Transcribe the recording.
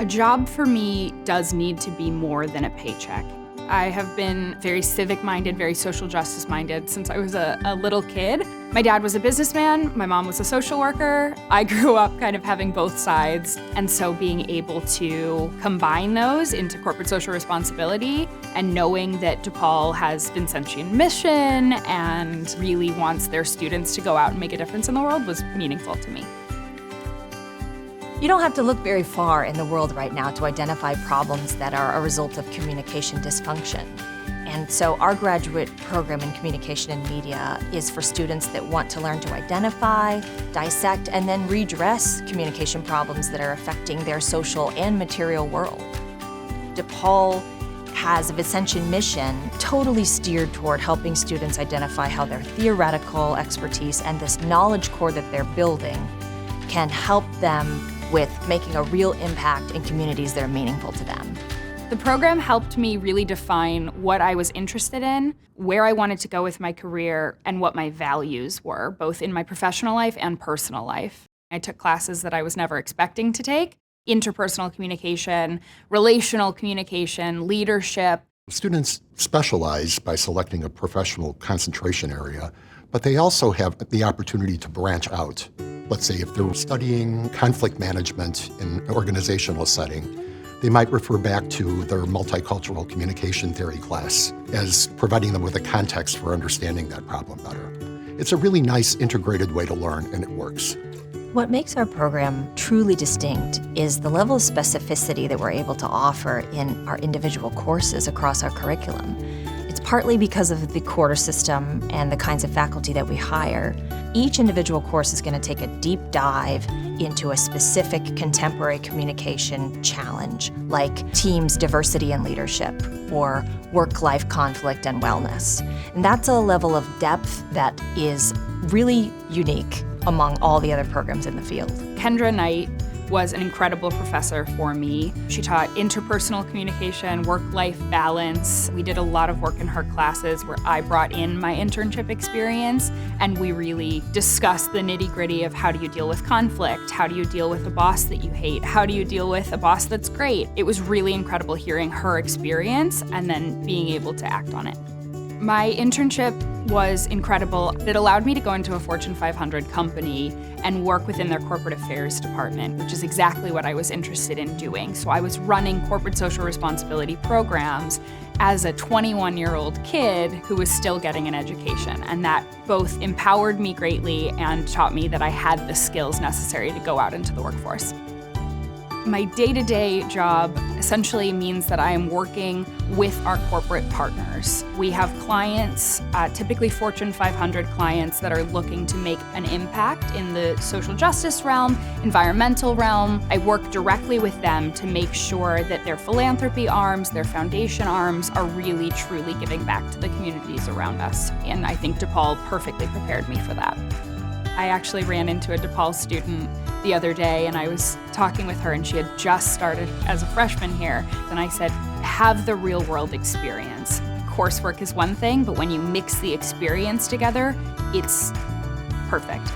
A job for me does need to be more than a paycheck. I have been very civic-minded, very social justice-minded since I was a little kid. My dad was a businessman, my mom was a social worker. I grew up kind of having both sides, and so being able to combine those into corporate social responsibility and knowing that DePaul has Vincentian mission and really wants their students to go out and make a difference in the world was meaningful to me. You don't have to look very far in the world right now to identify problems that are a result of communication dysfunction. And so our graduate program in communication and media is for students that want to learn to identify, dissect, and then redress communication problems that are affecting their social and material world. DePaul has a Vincentian mission totally steered toward helping students identify how their theoretical expertise and this knowledge core that they're building can help them with making a real impact in communities that are meaningful to them. The program helped me really define what I was interested in, where I wanted to go with my career, and what my values were, both in my professional life and personal life. I took classes that I was never expecting to take: interpersonal communication, relational communication, leadership. Students specialize by selecting a professional concentration area, but they also have the opportunity to branch out. Let's say if they're studying conflict management in an organizational setting, they might refer back to their multicultural communication theory class as providing them with a context for understanding that problem better. It's a really nice integrated way to learn, and it works. What makes our program truly distinct is the level of specificity that we're able to offer in our individual courses across our curriculum. It's partly because of the quarter system and the kinds of faculty that we hire. Each individual course is going to take a deep dive into a specific contemporary communication challenge, like teams, diversity, and leadership, or work-life conflict and wellness. And that's a level of depth that is really unique among all the other programs in the field. Kendra Knight was an incredible professor for me. She taught interpersonal communication, work-life balance. We did a lot of work in her classes where I brought in my internship experience, and we really discussed the nitty-gritty of how do you deal with conflict, how do you deal with a boss that you hate, how do you deal with a boss that's great. It was really incredible hearing her experience and then being able to act on it. My internship was incredible. It allowed me to go into a Fortune 500 company and work within their corporate affairs department, which is exactly what I was interested in doing. So I was running corporate social responsibility programs as a 21-year-old kid who was still getting an education. And that both empowered me greatly and taught me that I had the skills necessary to go out into the workforce. My day-to-day job essentially means that I am working with our corporate partners. We have clients, typically Fortune 500 clients, that are looking to make an impact in the social justice realm, environmental realm. I work directly with them to make sure that their philanthropy arms, their foundation arms are really, truly giving back to the communities around us. And I think DePaul perfectly prepared me for that. I actually ran into a DePaul student the other day, and I was talking with her, and she had just started as a freshman here. And I said, have the real world experience. Coursework is one thing, but when you mix the experience together, it's perfect.